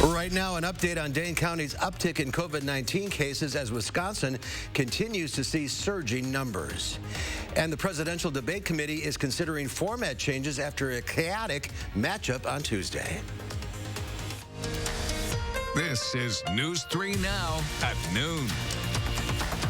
Right now, an update on Dane County's uptick in COVID-19 cases as Wisconsin continues to see surging numbers. And the Presidential Debate Committee is considering format changes after a chaotic matchup on Tuesday. This is News 3 Now at noon.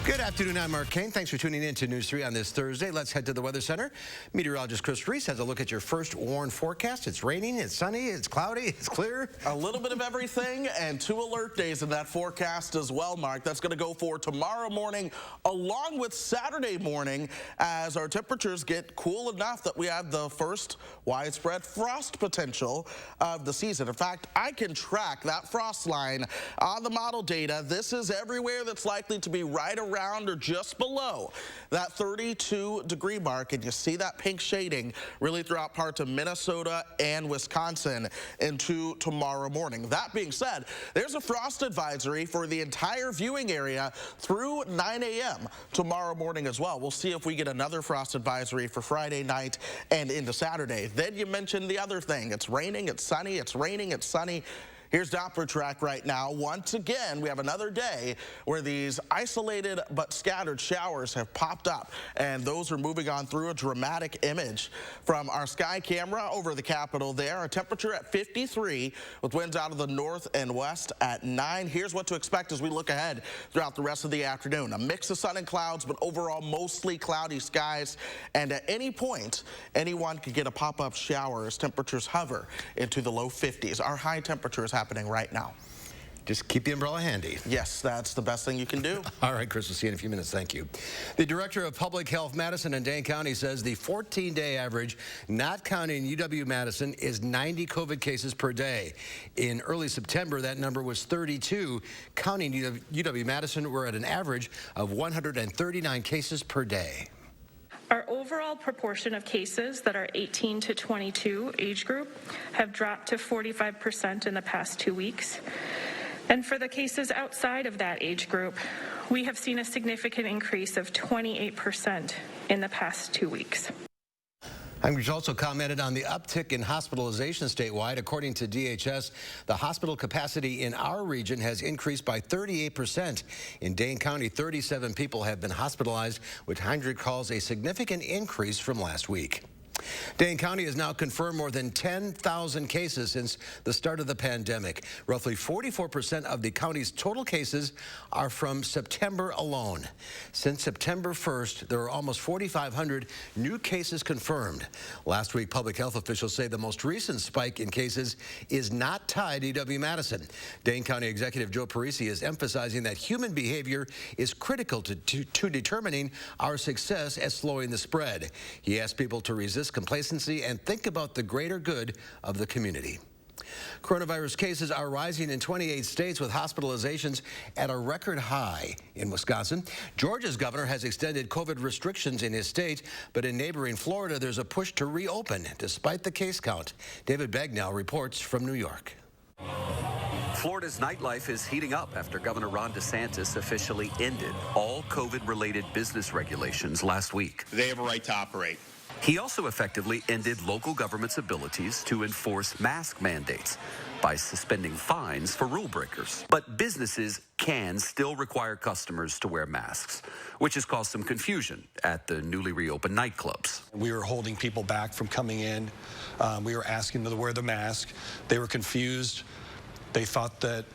Good afternoon, I'm Mark Kane. Thanks for tuning in to News 3 on this Thursday. Let's head to the Weather Center. Meteorologist Chris Reese has a look at your first warn forecast. It's raining, it's sunny, it's cloudy, it's clear. A little bit of everything and 2 alert days in that forecast as well, Mark. That's going to go for tomorrow morning along with Saturday morning as our temperatures get cool enough that we have the first widespread frost potential of the season. In fact, I can track that frost line on the model data. This is everywhere that's likely to be right around or just below that 32-degree mark, and you see that pink shading really throughout parts of Minnesota and Wisconsin into tomorrow morning. That being said, there's a frost advisory for the entire viewing area through 9 a.m. tomorrow morning as well. We'll see if we get another frost advisory for Friday night and into Saturday. Then you mentioned the other thing. It's raining, it's sunny, it's raining, it's sunny. Here's Doppler track right now. Once again, we have another day where these isolated but scattered showers have popped up, and those are moving on through a dramatic image from our sky camera over the Capitol there. A temperature at 53 with winds out of the north and west at 9. Here's what to expect as we look ahead throughout the rest of the afternoon. A mix of sun and clouds, but overall mostly cloudy skies, and at any point, anyone could get a pop-up shower as temperatures hover into the low 50s. Our high temperatures happening right now. Just keep the umbrella handy. Yes, that's the best thing you can do. All right, Chris, we'll see you in a few minutes. Thank you. The Director of Public Health, Madison and Dane County, says the 14-day average, not counting UW-Madison, is 90 COVID cases per day. In early September, that number was 32. Counting UW-Madison, we're at an average of 139 cases per day. Our overall proportion of cases that are 18 to 22 age group have dropped to 45% in the past 2 weeks. And for the cases outside of that age group, we have seen a significant increase of 28% in the past 2 weeks. He's also commented on the uptick in hospitalization statewide. According to DHS, the hospital capacity in our region has increased by 38%. In Dane County, 37 people have been hospitalized, which Heinrich calls a significant increase from last week. Dane County has now confirmed more than 10,000 cases since the start of the pandemic. Roughly 44% of the county's total cases are from September alone. Since September 1st, there are almost 4,500 new cases confirmed. Last week, public health officials say the most recent spike in cases is not tied to UW-Madison. Dane County Executive Joe Parisi is emphasizing that human behavior is critical to determining our success at slowing the spread. He asked people to resist complacency and think about the greater good of the community. Coronavirus cases are rising in 28 states with hospitalizations at a record high in Wisconsin. Georgia's governor has extended COVID restrictions in his state, but in neighboring Florida, there's a push to reopen despite the case count. David Bagnell reports from New York. Florida's nightlife is heating up after Governor Ron DeSantis officially ended all COVID-related business regulations last week. They have a right to operate. He also effectively ended local government's abilities to enforce mask mandates by suspending fines for rule breakers. But businesses can still require customers to wear masks, which has caused some confusion at the newly reopened nightclubs. We were holding people back from coming in. We were asking them to wear the mask. They were confused. They thought that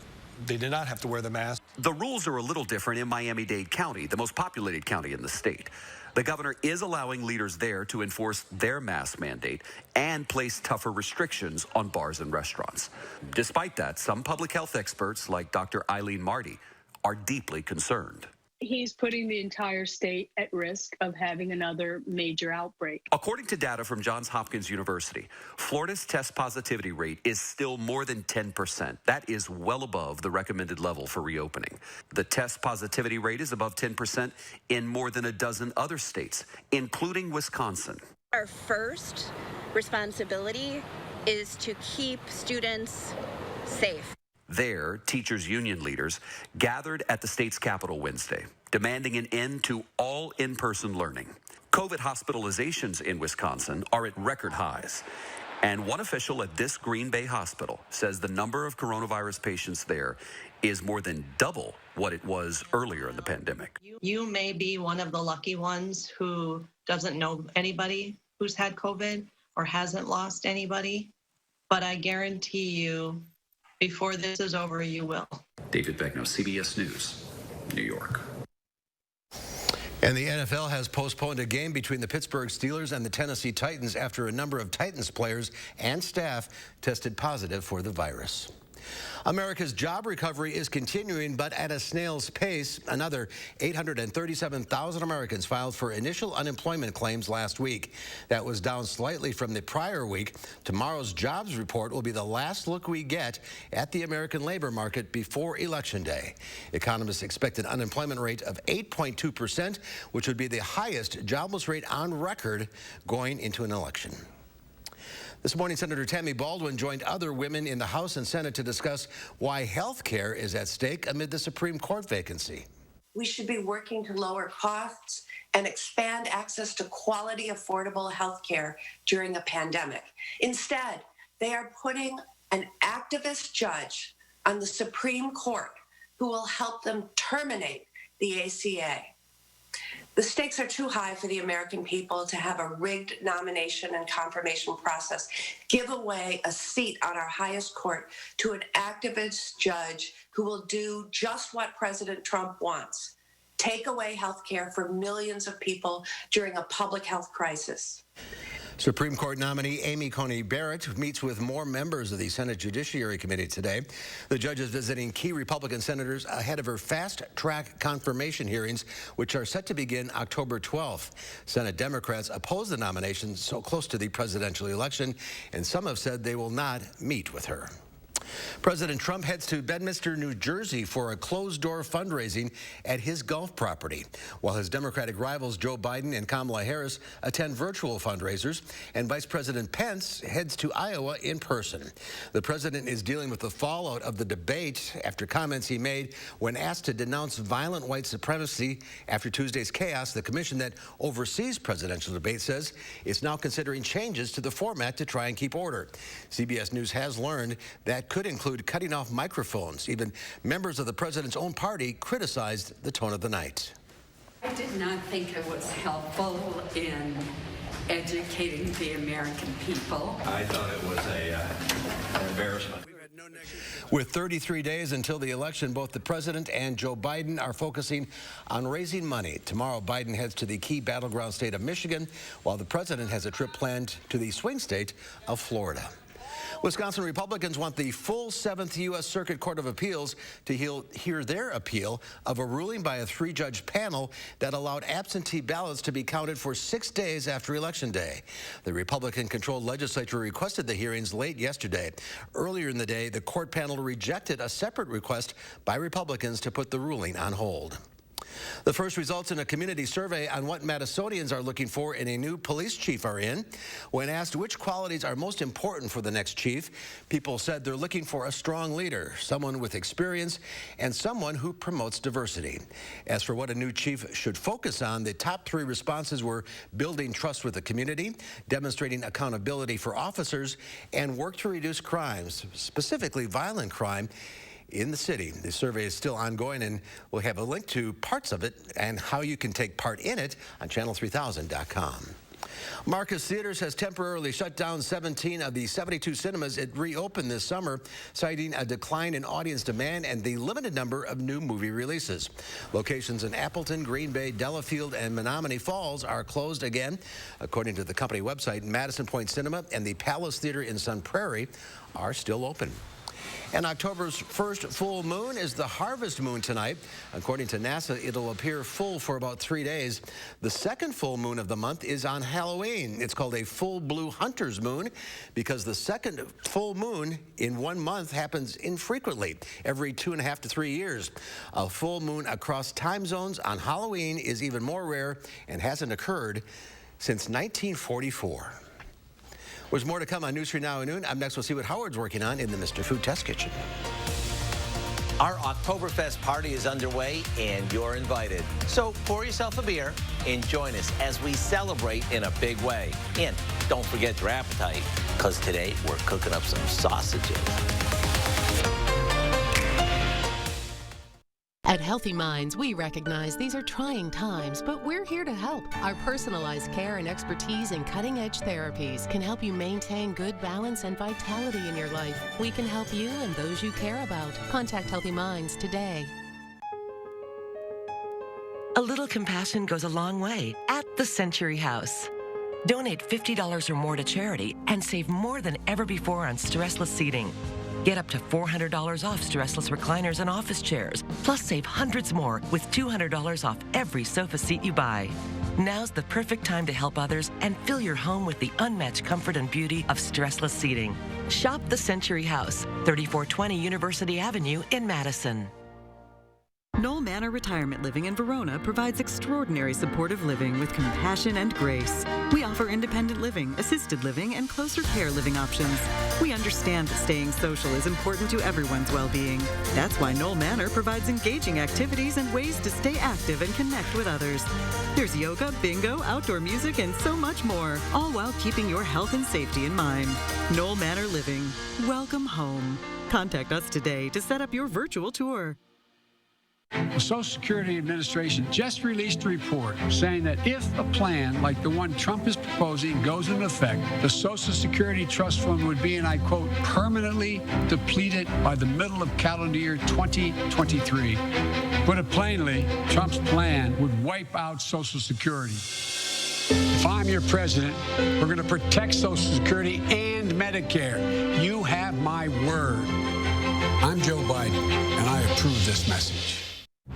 they did not have to wear the mask. The rules are a little different in Miami-Dade County, the most populated county in the state. The governor is allowing leaders there to enforce their mask mandate and place tougher restrictions on bars and restaurants. Despite that, some public health experts, like Dr. Eileen Marty, are deeply concerned. He's putting the entire state at risk of having another major outbreak. According to data from Johns Hopkins University, Florida's test positivity rate is still more than 10%. That is well above the recommended level for reopening. The test positivity rate is above 10% in more than a dozen other states, including Wisconsin. Our first responsibility is to keep students safe. There, teachers' union leaders gathered at the state's capitol Wednesday, demanding an end to all in-person learning. COVID hospitalizations in Wisconsin are at record highs, And one official at this Green Bay hospital says the number of coronavirus patients there is more than double what it was earlier in the pandemic. You may be one of the lucky ones who doesn't know anybody who's had COVID or hasn't lost anybody, but I guarantee you, before this is over, you will. David Begno, CBS News, New York. And the NFL has postponed a game between the Pittsburgh Steelers and the Tennessee Titans after a number of Titans players and staff tested positive for the virus. America's job recovery is continuing, but at a snail's pace. Another 837,000 Americans filed for initial unemployment claims last week. That was down slightly from the prior week. Tomorrow's jobs report will be the last look we get at the American labor market before Election Day. Economists expect an unemployment rate of 8.2%, which would be the highest jobless rate on record going into an election. This morning, Senator Tammy Baldwin joined other women in the House and Senate to discuss why health care is at stake amid the Supreme Court vacancy. We should be working to lower costs and expand access to quality, affordable health care during a pandemic. Instead, they are putting an activist judge on the Supreme Court who will help them terminate the ACA. The stakes are too high for the American people to have a rigged nomination and confirmation process give away a seat on our highest court to an activist judge who will do just what President Trump wants: take away health care for millions of people during a public health crisis. Supreme Court nominee Amy Coney Barrett meets with more members of the Senate Judiciary Committee today. The judge is visiting key Republican senators ahead of her fast-track confirmation hearings, which are set to begin October 12th. Senate Democrats oppose the nomination so close to the presidential election, and some have said they will not meet with her. President Trump heads to Bedminster, New Jersey for a closed-door fundraising at his golf property, while his Democratic rivals Joe Biden and Kamala Harris attend virtual fundraisers, and Vice President Pence heads to Iowa in person. The president is dealing with the fallout of the debate after comments he made when asked to denounce violent white supremacy after Tuesday's chaos. The commission that oversees presidential debate says it's now considering changes to the format to try and keep order. CBS News has learned that could include cutting off microphones. Even members of the president's own party criticized the tone of the night. I did not think it was helpful in educating the American people. I thought it was an embarrassment. With 33 days until the election, both the president and Joe Biden are focusing on raising money. Tomorrow, Biden heads to the key battleground state of Michigan, while the president has a trip planned to the swing state of Florida. Wisconsin Republicans want the full 7th U.S. Circuit Court of Appeals to hear their appeal of a ruling by a 3-judge panel that allowed absentee ballots to be counted for 6 days after Election Day. The Republican-controlled legislature requested the hearings late yesterday. Earlier in the day, the court panel rejected a separate request by Republicans to put the ruling on hold. The first results in a community survey on what Madisonians are looking for in a new police chief are in. When asked which qualities are most important for the next chief, people said they're looking for a strong leader, someone with experience, and someone who promotes diversity. As for what a new chief should focus on, the top 3 responses were building trust with the community, demonstrating accountability for officers, and work to reduce crimes, specifically violent crime, in the city. The survey is still ongoing, and we'll have a link to parts of it and how you can take part in it on channel3000.com. Marcus Theaters has temporarily shut down 17 of the 72 cinemas it reopened this summer, citing a decline in audience demand and the limited number of new movie releases. Locations in Appleton, Green Bay, Delafield, and Menominee Falls are closed again. According to the company website, Madison Point Cinema and the Palace Theater in Sun Prairie are still open. And October's first full moon is the harvest moon tonight. According to NASA, it'll appear full for about 3 days. The second full moon of the month is on Halloween. It's called a full blue hunter's moon because the second full moon in 1 month happens infrequently, every 2.5 to 3 years. A full moon across time zones on Halloween is even more rare and hasn't occurred since 1944. There's more to come on News 3 Now at noon. Up next, we'll see what Howard's working on in the Mr. Food Test Kitchen. Our Oktoberfest party is underway, and you're invited. So pour yourself a beer and join us as we celebrate in a big way. And don't forget your appetite, because today we're cooking up some sausages. At Healthy Minds, we recognize these are trying times, but we're here to help. Our personalized care and expertise in cutting-edge therapies can help you maintain good balance and vitality in your life. We can help you and those you care about. Contact Healthy Minds today. A little compassion goes a long way at the Century House. Donate $50 or more to charity and save more than ever before on stressless seating. Get up to $400 off stressless recliners and office chairs, plus save hundreds more with $200 off every sofa seat you buy. Now's the perfect time to help others and fill your home with the unmatched comfort and beauty of stressless seating. Shop the Century House, 3420 University Avenue in Madison. Knoll Manor Retirement Living in Verona provides extraordinary supportive living with compassion and grace. We offer independent living, assisted living, and closer care living options. We understand that staying social is important to everyone's well-being. That's why Knoll Manor provides engaging activities and ways to stay active and connect with others. There's yoga, bingo, outdoor music, and so much more, all while keeping your health and safety in mind. Knoll Manor Living. Welcome home. Contact us today to set up your virtual tour. The Social Security Administration just released a report saying that if a plan like the one Trump is proposing goes into effect, the Social Security Trust Fund would be, and I quote, permanently depleted by the middle of calendar year 2023. Put it plainly, Trump's plan would wipe out Social Security. If I'm your president, we're going to protect Social Security and Medicare. You have my word. I'm Joe Biden, and I approve this message.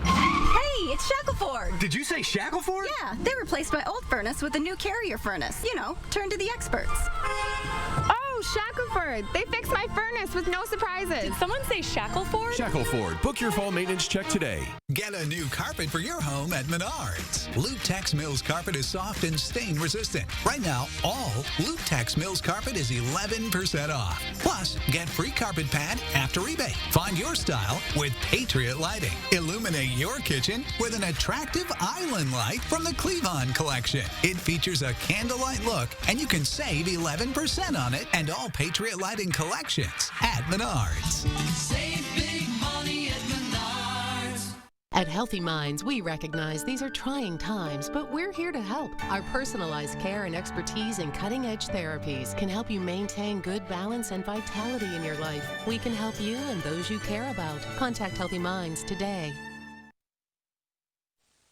Hey, it's Shackleford. Did you say Shackleford? Yeah, they replaced my old furnace with a new Carrier furnace. You know, turn to the experts. Oh, Shackleford. They fixed my furnace with no surprises. Did someone say Shackleford? Shackleford. Book your fall maintenance check today. Get a new carpet for your home at Menards. Lutex Mills carpet is soft and stain resistant. Right now, all Lutex Mills carpet is 11% off. Plus, get free carpet pad after rebate. Find your style with Patriot Lighting. Illuminate your kitchen with an attractive island light from the Cleavon collection. It features a candlelight look, and you can save 11% on it and all Patriot Lighting collections at Menards. Save big money at Menards. At Healthy Minds, we recognize these are trying times, but we're here to help. Our personalized care and expertise in cutting-edge therapies can help you maintain good balance and vitality in your life. We can help you and those you care about. Contact Healthy Minds today.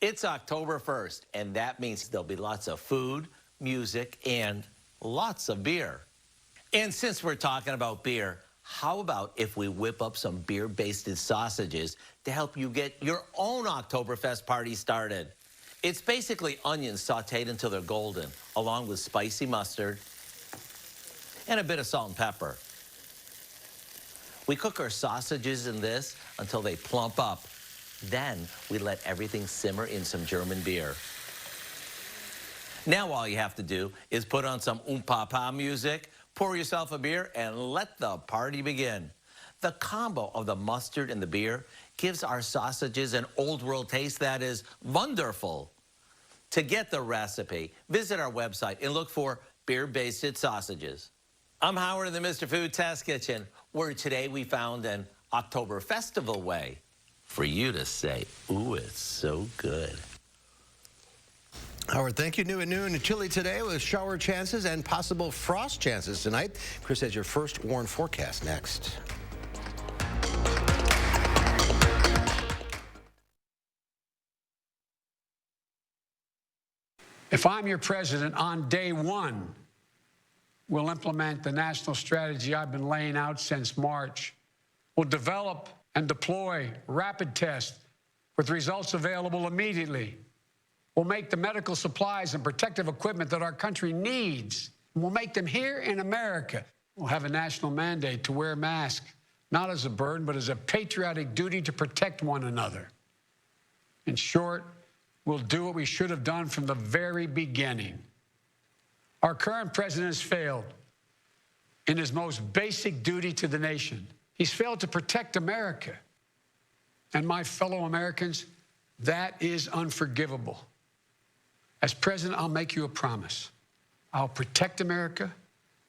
It's October 1st, and that means there'll be lots of food, music, and lots of beer. And since we're talking about beer, how about if we whip up some beer-basted sausages to help you get your own Oktoberfest party started? It's basically onions sauteed until they're golden, along with spicy mustard and a bit of salt and pepper. We cook our sausages in this until they plump up. Then we let everything simmer in some German beer. Now all you have to do is put on some oom-pa-pa music, pour yourself a beer, and let the party begin. The combo of the mustard and the beer gives our sausages an old world taste that is wonderful. To get the recipe, visit our website and look for beer-basted sausages. I'm Howard in the Mr. Food Test Kitchen, where today we found an October festival way for you to say, ooh, it's so good. Howard, thank you. New at noon. Chilly today with shower chances and possible frost chances tonight. Chris has your first warned forecast next. If I'm your president, on day one, we'll implement the national strategy I've been laying out since March. We'll develop and deploy rapid tests with results available immediately. We'll make the medical supplies and protective equipment that our country needs. We'll make them here in America. We'll have a national mandate to wear masks, not as a burden, but as a patriotic duty to protect one another. In short, we'll do what we should have done from the very beginning. Our current president has failed in his most basic duty to the nation. He's failed to protect America. and my fellow Americans, that is unforgivable. As president, I'll make you a promise. I'll protect America.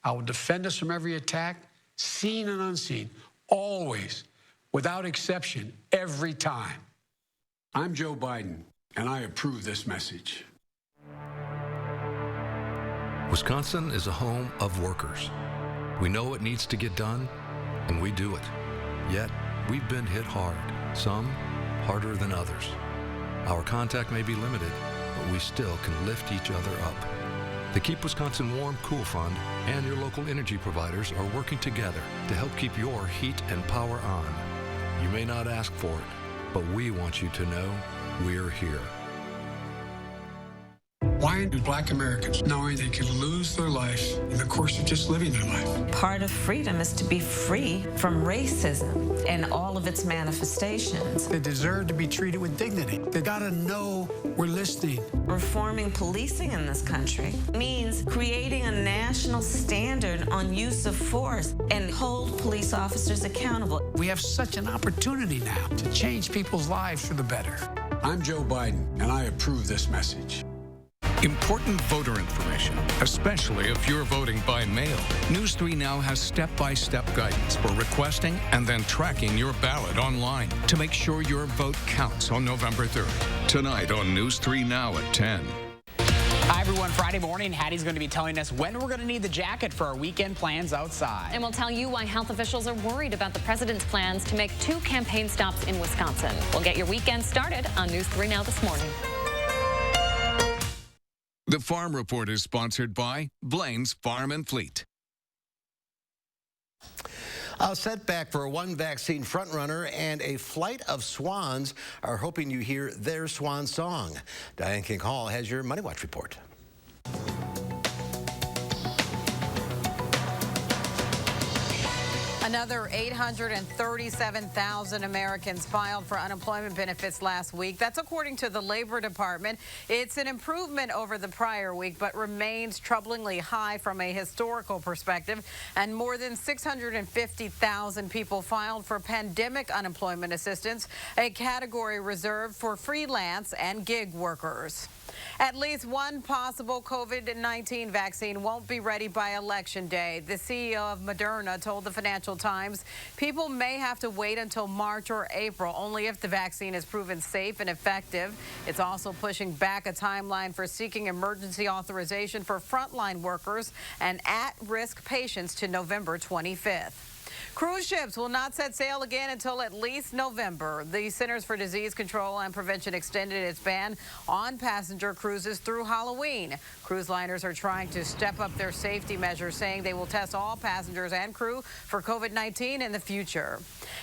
I will defend us from every attack, seen and unseen, always, without exception, every time. I'm Joe Biden, and I approve this message. Wisconsin is a home of workers. We know what needs to get done, and we do it. Yet, we've been hit hard, some harder than others. Our contact may be limited, but we still can lift each other up. The Keep Wisconsin Warm Cool Fund and your local energy providers are working together to help keep your heat and power on. You may not ask for it, but we want you to know we're here. Why do Black Americans, knowing they could lose their life in the course of just living their life? Part of freedom is to be free from racism and all of its manifestations. They deserve to be treated with dignity. They gotta know we're listening. Reforming policing in this country means creating a national standard on use of force and hold police officers accountable. We have such an opportunity now to change people's lives for the better. I'm Joe Biden, and I approve this message. Important voter information, especially if you're voting by mail. News 3 Now has step-by-step guidance for requesting and then tracking your ballot online to make sure your vote counts on November 3rd. Tonight on News 3 Now at 10. Hi, everyone. Friday morning, Hattie's going to be telling us when we're going to need the jacket for our weekend plans outside. And we'll tell you why health officials are worried about the president's plans to make 2 campaign stops in Wisconsin. We'll get your weekend started on News 3 Now this morning. The Farm Report is sponsored by Blaine's Farm and Fleet. A setback for one vaccine frontrunner, and a flight of swans are hoping you hear their swan song. Diane King Hall has your Money Watch report. Another 837,000 Americans filed for unemployment benefits last week. That's according to the Labor Department. It's an improvement over the prior week, but remains troublingly high from a historical perspective. And more than 650,000 people filed for pandemic unemployment assistance, a category reserved for freelance and gig workers. At least one possible COVID-19 vaccine won't be ready by Election Day. The CEO of Moderna told the Financial Times people may have to wait until March or April, only if the vaccine is proven safe and effective. It's also pushing back a timeline for seeking emergency authorization for frontline workers and at-risk patients to November 25th. Cruise ships will not set sail again until at least November. The Centers for Disease Control and Prevention extended its ban on passenger cruises through Halloween. Cruise liners are trying to step up their safety measures, saying they will test all passengers and crew for COVID-19 in the future.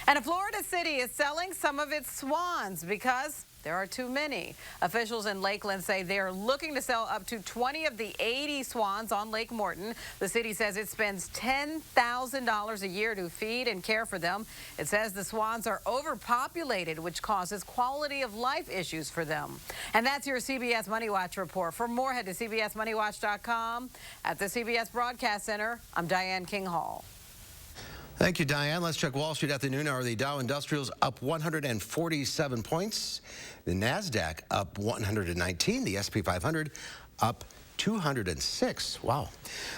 And a Florida city is selling some of its swans because there are too many. Officials in Lakeland say they are looking to sell up to 20 of the 80 swans on Lake Morton. The city says it spends $10,000 a year to feed and care for them. It says the swans are overpopulated, which causes quality of life issues for them. And that's your CBS Money Watch report. For more, head to CBSMoneyWatch.com. At the CBS Broadcast Center, I'm Diane King Hall. Thank you, Diane. Let's check Wall Street at the noon hour. The Dow Industrials up 147 points. The NASDAQ up 119. The SP 500 up 206. Wow.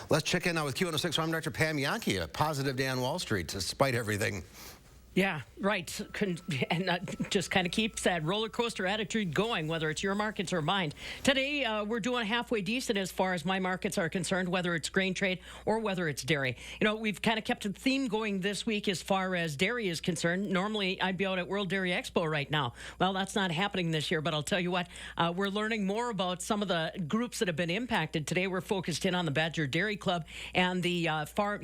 Let's check in now with Q106. I'm Dr. Pam Yankee. A positive day on Wall Street, despite everything. Yeah, right. And just kind of keeps that roller coaster attitude going, whether it's your markets or mine. Today, we're doing halfway decent as far as my markets are concerned, whether it's grain trade or whether it's dairy. You know, we've kind of kept a theme going this week as far as dairy is concerned. Normally, I'd be out at World Dairy Expo right now. Well, that's not happening this year, but I'll tell you what, we're learning more about some of the groups that have been impacted. Today, we're focused in on the Badger Dairy Club and the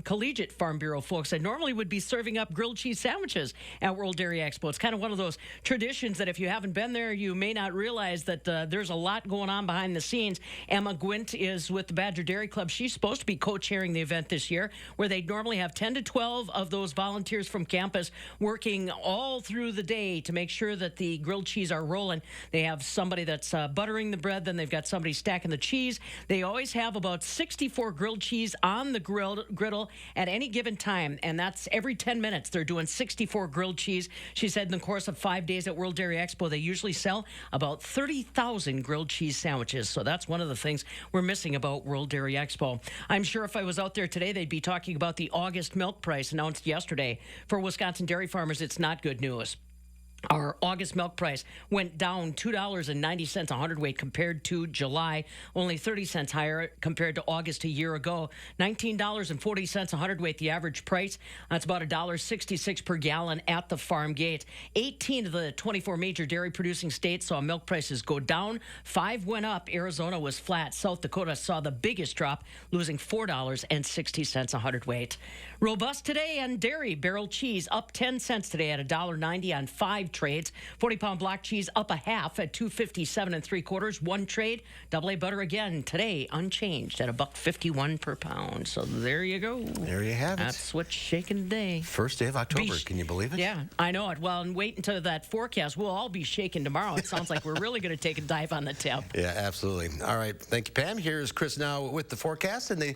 Collegiate Farm Bureau folks that normally would be serving up grilled cheese sandwiches at World Dairy Expo. It's kind of one of those traditions that if you haven't been there, you may not realize that there's a lot going on behind the scenes. Emma Gwint is with the Badger Dairy Club. She's supposed to be co-chairing the event this year, where they normally have 10 to 12 of those volunteers from campus working all through the day to make sure that the grilled cheese are rolling. They have somebody that's buttering the bread, then they've got somebody stacking the cheese. They always have about 64 grilled cheese on the griddle at any given time, and that's every 10 minutes. They're doing 64 64 grilled cheese. She said in the course of 5 days at World Dairy Expo, they usually sell about 30,000 grilled cheese sandwiches. So that's one of the things we're missing about World Dairy Expo. I'm sure if I was out there today, they'd be talking about the August milk price announced yesterday. For Wisconsin dairy farmers, it's not good news. Our August milk price went down $2.90 a hundredweight compared to July, only 30 cents higher compared to August a year ago. $19.40 a hundredweight, the average price. That's about $1.66 per gallon at the farm gate. 18 of the 24 major dairy producing states saw milk prices go down. 5 went up. Arizona was flat. South Dakota saw the biggest drop, losing $4.60 a hundredweight. Robust today on dairy. Barrel cheese up 10 cents today at $1.90 on 5 trades. 40-pound block cheese up a half at $2.57 3/4. 1 trade. Double A butter again today unchanged at $1.51 per pound. So there you go. There you have it. That's what's shaking today. First day of October. Can you believe it? Yeah, I know it. Well, and wait until that forecast. We'll all be shaking tomorrow. It sounds like we're really going to take a dive on the tip. Yeah, absolutely. All right. Thank you, Pam. Here's Chris now with the forecast, and the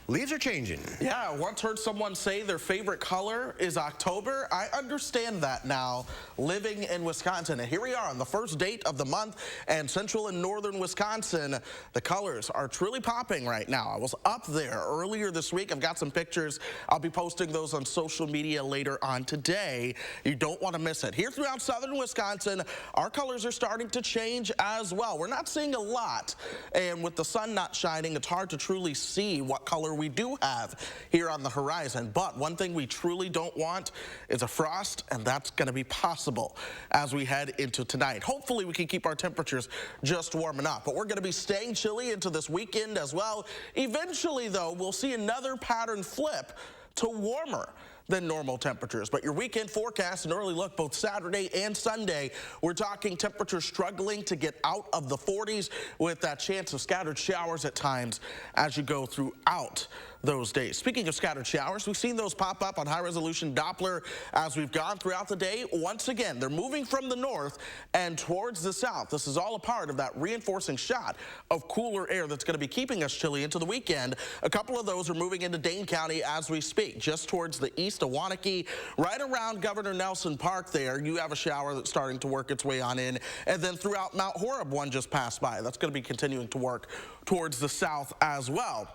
leaves are changing. Yeah, I once heard someone say their favorite color is October. I understand that now, living in Wisconsin. And here we are on the first date of the month, and central and northern Wisconsin, the colors are truly popping right now. I was up there earlier this week. I've got some pictures. I'll be posting those on social media later on today. You don't want to miss it. Here throughout southern Wisconsin, our colors are starting to change as well. We're not seeing a lot, and with the sun not shining, it's hard to truly see what color we do have here on the horizon. But one thing we truly don't want is a frost, and that's going to be possible as we head into tonight. Hopefully we can keep our temperatures just warming up, but we're going to be staying chilly into this weekend as well. Eventually, though, we'll see another pattern flip to warmer than normal temperatures. But your weekend forecast, an early look both Saturday and Sunday, we're talking temperatures struggling to get out of the 40s with that chance of scattered showers at times as you go throughout those days. Speaking of scattered showers, we've seen those pop up on high-resolution Doppler as we've gone throughout the day. Once again, they're moving from the north and towards the south. This is all a part of that reinforcing shot of cooler air that's going to be keeping us chilly into the weekend. A couple of those are moving into Dane County as we speak, just towards the east of Waunakee, right around Governor Nelson Park there. You have a shower that's starting to work its way on in, and then throughout Mount Horeb, one just passed by. That's going to be continuing to work towards the south as well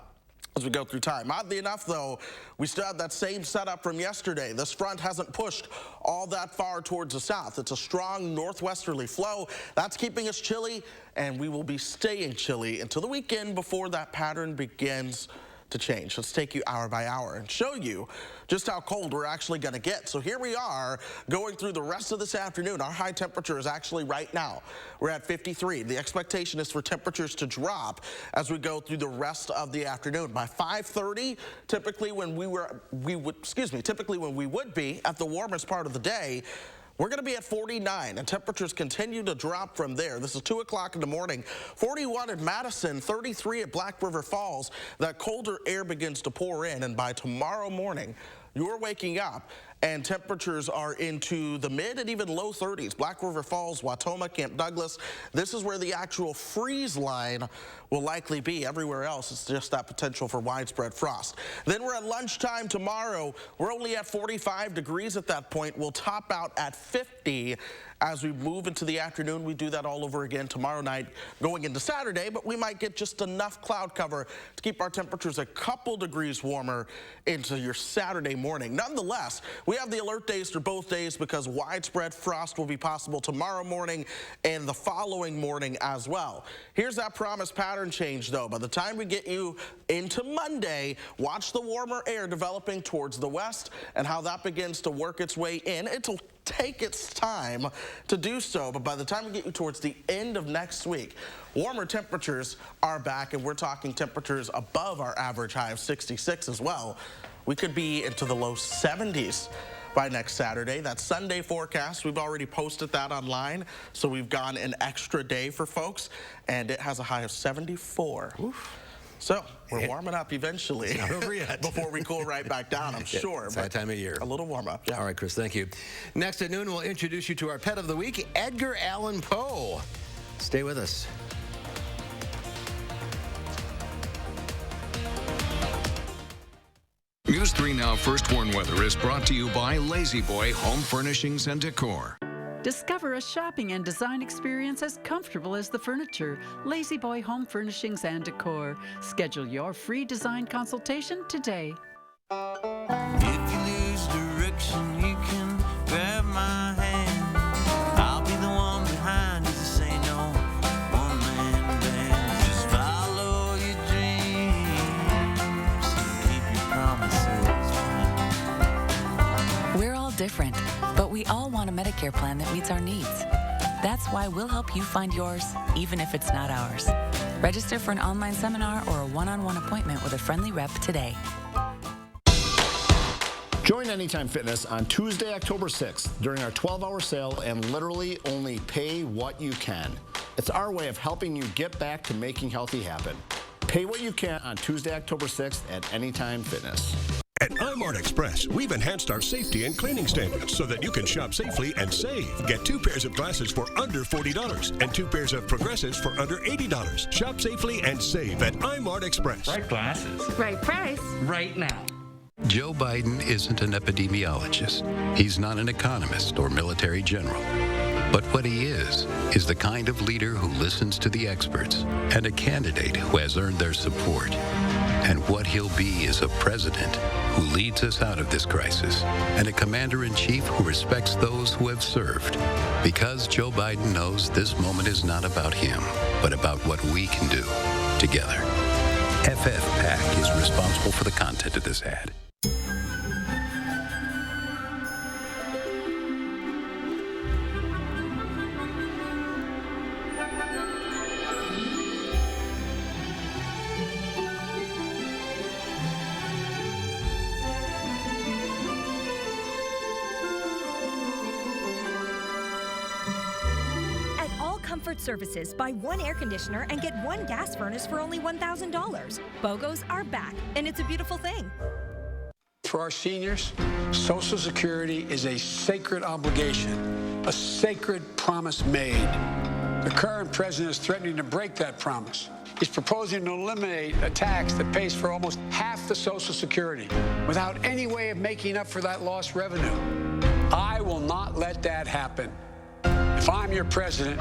as we go through time. Oddly enough, though, we still have that same setup from yesterday. This front hasn't pushed all that far towards the south. It's a strong northwesterly flow. That's keeping us chilly, and we will be staying chilly until the weekend before that pattern begins to change. Let's take you hour by hour and show you just how cold we're actually going to get. So here we are going through the rest of this afternoon. Our high temperature is actually right now. We're at 53. The expectation is for temperatures to drop as we go through the rest of the afternoon. By 5:30, typically when we would be at the warmest part of the day, we're going to be at 49, and temperatures continue to drop from there. This is 2 o'clock in the morning. 41 at Madison, 33 at Black River Falls. That colder air begins to pour in, and by tomorrow morning, you're waking up and temperatures are into the mid and even low 30s. Black River Falls, Watoma, Camp Douglas. This is where the actual freeze line will likely be. Everywhere else, it's just that potential for widespread frost. Then we're at lunchtime tomorrow. We're only at 45 degrees at that point. We'll top out at 50 as we move into the afternoon. We do that all over again tomorrow night going into Saturday, but we might get just enough cloud cover to keep our temperatures a couple degrees warmer into your Saturday morning. Nonetheless, we have the alert days for both days because widespread frost will be possible tomorrow morning and the following morning as well. Here's that promised pattern change, though. By the time we get you into Monday, watch the warmer air developing towards the west and how that begins to work its way in. It'll take its time to do so, but by the time we get you towards the end of next week, warmer temperatures are back, and we're talking temperatures above our average high of 66 as well. We could be into the low 70s by next Saturday. That Sunday forecast, we've already posted that online, so we've gone an extra day for folks, and it has a high of 74. Oof. So we're warming up eventually. It's not over yet. Before we cool right back down, I'm sure. It's that time of year. A little warm up. Yeah. All right, Chris, thank you. Next at noon, we'll introduce you to our pet of the week, Edgar Allan Poe. Stay with us. Music News 3 Now First Warn Weather is brought to you by Lazy Boy Home Furnishings and Decor. Discover a shopping and design experience as comfortable as the furniture. Lazy Boy Home Furnishings and Decor. Schedule your free design consultation today. If you lose direction, you can grab my hand. I'll be the one behind you to say no. One man band. Just follow your dreams and keep your promises. We're all different, but we all want a Medicare plan that meets our needs. That's why we'll help you find yours, even if it's not ours. Register for an online seminar or a one-on-one appointment with a friendly rep today. Join Anytime Fitness on Tuesday, October 6th during our 12-hour sale and literally only pay what you can. It's our way of helping you get back to making healthy happen. Pay what you can on Tuesday, October 6th at Anytime Fitness. At iMart Express, we've enhanced our safety and cleaning standards so that you can shop safely and save. Get 2 pairs of glasses for under $40 and 2 pairs of progressives for under $80. Shop safely and save at iMart Express. Right glasses. Right price. Right now. Joe Biden isn't an epidemiologist. He's not an economist or military general. But what he is the kind of leader who listens to the experts and a candidate who has earned their support. And what he'll be is a president who leads us out of this crisis and a commander-in-chief who respects those who have served. Because Joe Biden knows this moment is not about him, but about what we can do together. FFPAC is responsible for the content of this ad. Comfort Services, buy 1 air conditioner and get 1 gas furnace for only $1,000. BOGOs are back, and it's a beautiful thing. For our seniors, Social Security is a sacred obligation, a sacred promise made. The current president is threatening to break that promise. He's proposing to eliminate a tax that pays for almost half the Social Security without any way of making up for that lost revenue. I will not let that happen. If I'm your president,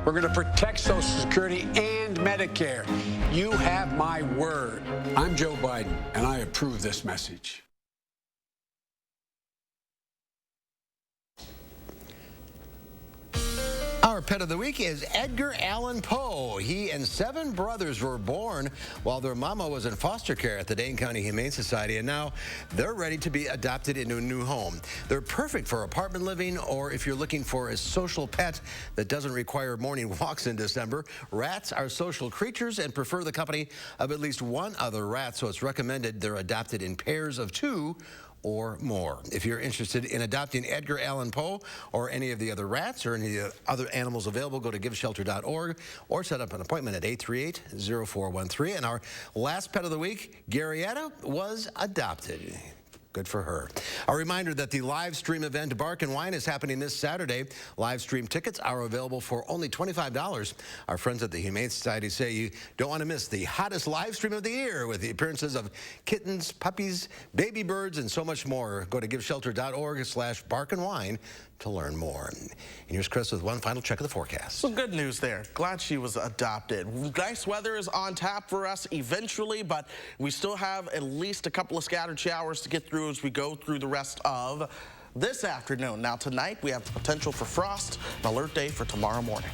we're going to protect Social Security and Medicare. You have my word. I'm Joe Biden, and I approve this message. Our pet of the week is Edgar Allan Poe. He and 7 brothers were born while their mama was in foster care at the Dane County Humane Society, and now they're ready to be adopted into a new home. They're perfect for apartment living, or if you're looking for a social pet that doesn't require morning walks in December. Rats are social creatures and prefer the company of at least 1 other rat, so it's recommended they're adopted in pairs of 2 or more. If you're interested in adopting Edgar Allan Poe or any of the other rats or any other animals available, go to giveshelter.org or set up an appointment at 838-0413. And our last pet of the week, Garyetta, was adopted. Good for her. A reminder that the live stream event Bark and Wine is happening this Saturday. Live stream tickets are available for only $25. Our friends at the Humane Society say you don't want to miss the hottest live stream of the year with the appearances of kittens, puppies, baby birds, and so much more. Go to giveshelter.org/barkandwine to learn more. And here's Chris with one final check of the forecast. Some good news there. Glad she was adopted. Nice weather is on tap for us eventually, but we still have at least a couple of scattered showers to get through as we go through the rest of this afternoon. Now tonight we have the potential for frost, an alert day for tomorrow morning.